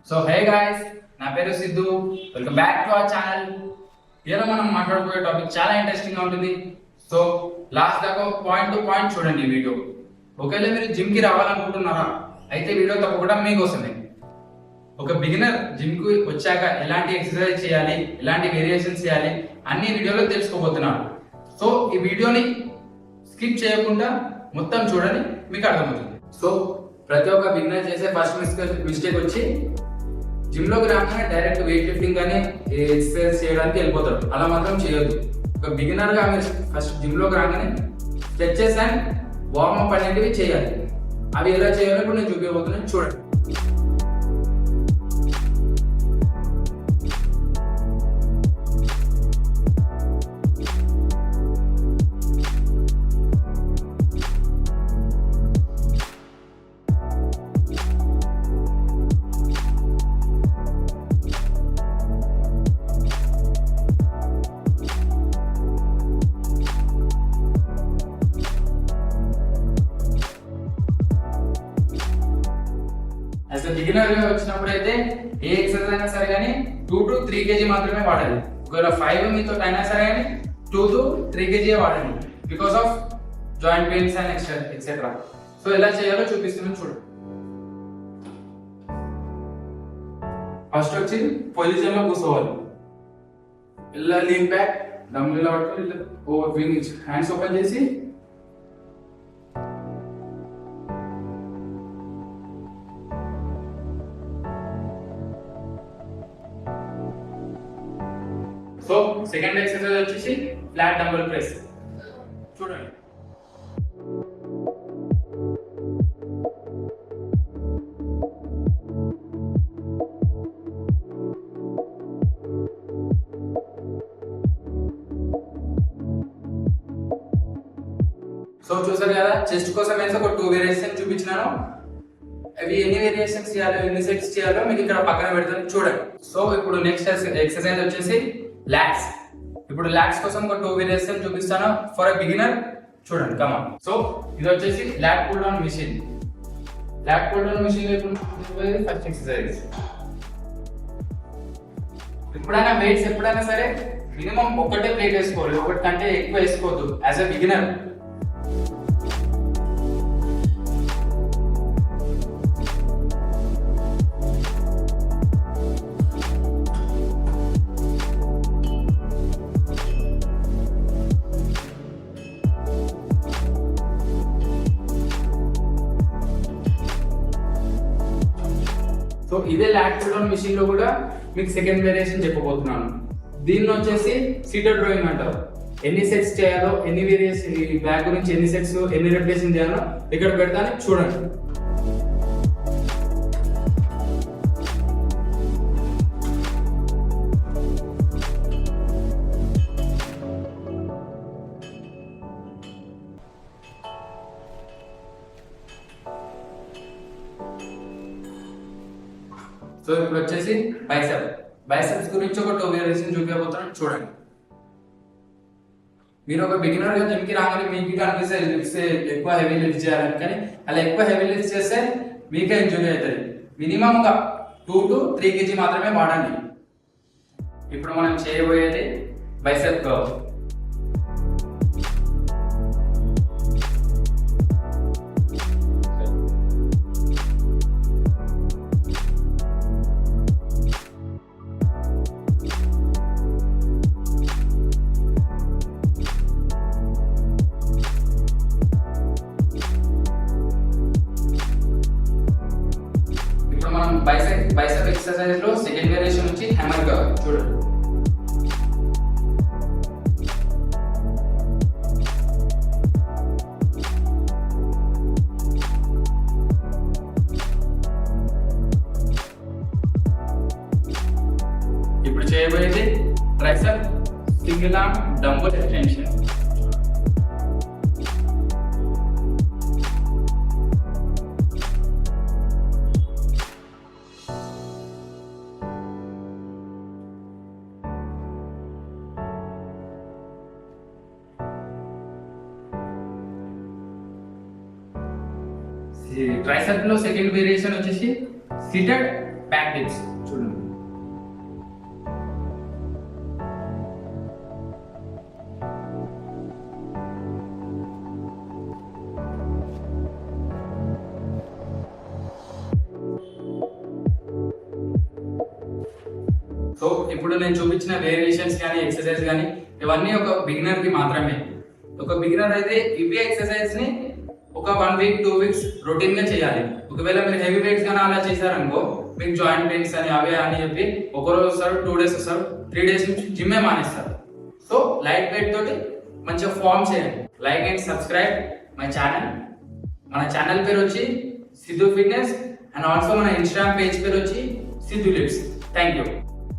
So hey guys, నా పేరు Siddhu. Welcome back to our channel. ఈరోజు మనం మాట్లాడుకునే టాపిక్ చాలా ఇంట్రెస్టింగ్ గా ఉంటుంది. సో లాస్ట్ దాకా పాయింట్ టు పాయింట్ చూడండి ఈ వీడియో. ఒకవేళ మీరు జిమ్ కి రావాలనుకుంటున్నారా, అయితే వీడియో తప్పకుండా మీకోసమే. ఒక బిగినర్ జిమ్ కి వచ్చాక ఎలాంటి ఎక్సర్సైజ్ చేయాలి, ఎలాంటి వేరియేషన్స్ చేయాలి అన్ని వీడియోలో తెలుసుకోబోతున్నారు. సో ఈ వీడియోని స్కిప్ చేయకుండా మొత్తం చూడండి, మీకు అర్థమవుతుంది. సో ప్రతి ఒక్క బిగినర్ చేసే ఫస్ట్ మిస్టేక్ వచ్చి జిమ్ లోకి రాగానే డైరెక్ట్ వెయిట్ లిఫ్టింగ్ కానీ ఎక్సర్సైజ్ చేయడానికి వెళ్ళిపోతారు. అలా మాత్రం చేయొద్దు. ఒక బిగినర్ గా మీరు ఫస్ట్ జిమ్ లోకి రాగానే స్ట్రెచెస్ అండ్ వార్మప్ అనేటివి చేయాలి. అవి ఎలా చేయాలో ఇప్పుడు నేను చూపించబోతున్నాను, చూడండి. యాజ్ అ బిగినర్ గా వచ్చినప్పుడు అయితే ఏ ఎక్సర్సైజ్ అయినా సరే కానీ 2 to 3 kg మాత్రమే వాడాలి. ఒకవేళ 5 మీతో అయినా సరే కానీ 2 to 3 kg వాడండి, because of joint pains and etcetera. So ఎలా చేయాలో చూపిస్తున్నాను, చూడండి. ఫస్ట్ వచ్చి పొజిషన్ లో కూర్చోవాలి. ఇలా లీన్ బ్యాక్, డమ్బెల్ ఇలా పట్టుకొని ఇలా ఓవర్ వింగ్ హ్యాండ్స్ ఓపెన్ చేసి సో సెకండ్ ఎక్సర్సైజ్ వచ్చేసి ఫ్లాట్ డంబుల్ ప్రెస్. చూడండి. సో చూసారు కదా, చెస్ట్ కోసం అయితే ఒక 2 వేరియేషన్ చూపించినాను. అవి ఎన్ని వేరియేషన్స్ చేయాలో, ఎన్ని సెట్స్ చేయాలో మీకు ఇక్కడ పక్కన పెడతాను, చూడండి. సో ఇప్పుడు నెక్స్ట్ ఎక్సర్సైజ్ వచ్చేసి లాట్స్. ఇప్పుడు లాట్స్ కోసం ఒక 2 వేరియేషన్ చూపిస్తాను ఫర్ ఎ బిగినర్, చూడండి. కమాన్. సో ఇది వచ్చేసి lat pull down machine. Lat pull down machine first exercise. ఎప్పుడైనా వెయిట్స్ ఎప్పుడైనా సరే మినిమం ఒకటే ప్లేట్ వేసుకోవాలి, ఒకటి కంటే ఎక్కువ వేసుకోవద్దు యాజ్ ఎ బిగినర్. సో ఇదే లాట్ పుల్ డౌన్ మిషన్ లో కూడా మీకు సెకండ్ వేరియేషన్ చెప్పబోతున్నాను. దీన్ని వచ్చేసి సీటెడ్ రోయింగ్ అంటారు. ఎన్ని సెట్స్ చేయాలో, ఎన్ని వేరియేషన్, ఈ బ్యాక్ గురించి ఎన్ని సెట్స్, ఎన్ని రెప్యుటేషన్ చేయాలో ఇక్కడ పెడతాను, చూడండి. సో ఇప్పుడు వచ్చేసి బైసెప్స్ గురించి ఒక 2 వేరియేషన్ చూపించబోతున్నాను, చూడండి. మీరు ఒక బిగినర్ గా జిమ్ కి రాగానే మీకు అనిపిస్తే ఎక్కువ హెవీ లిఫ్ట్ చేయాలని, కానీ అలా ఎక్కువ హెవీ లిఫ్ట్ చేస్తే మీకే ఇంజురీ అవుతుంది. మినిమం ఒక 2 to 3 kg మాత్రమే వాడండి. ఇప్పుడు మనం చేయబోయేది బైసెప్ కర్వ్. బైసెప్ ఎక్సర్సైజ్ లో సెకండ్ వేరియేషన్ వచ్చి హ్యామర్ కర్వ్, చూడండి. ఇప్పుడు చేయబోయేది tricep single arm dumbbell extension. Tricep లో సెకండ్ వేరియేషన్ వచ్చేసి సీటెడ్ బ్యాక్ బ్యాక్ డిప్స్ చూడండి. సో ఇప్పుడు నేను చూపించిన వేరియేషన్స్ కానీ ఎక్సర్సైజ్ కానీ ఇవన్నీ ఒక బిగినర్ కి మాత్రమే. ఒక బిగినర్ అయితే ఇవే ఎక్సర్సైజ్ ని ఒక 1 వీక్ 2 వీక్స్ రొటీన్ గా చేయాలి. ఒకవేళ మీరు హెవీ వెయిట్స్ కానీ అలా చేశారనుకో మీకు జాయింట్ పెయిన్స్ అని అవే అని చెప్పి ఒక రోజు వస్తారు, 2 డేస్ వస్తారు, 3 డేస్ నుంచి జిమ్మే మానేస్తారు. సో లైట్ వెయిట్ తోటి మంచిగా ఫామ్ చేయండి. Like and subscribe my channel. మన ఛానల్ పేరు వచ్చి సిద్ధు ఫిట్నెస్ అండ్ ఆల్సో మన ఇన్స్టాగ్రామ్ పేజ్ పేరు వచ్చి సిద్ధు లిఫ్ట్స్. Thank you.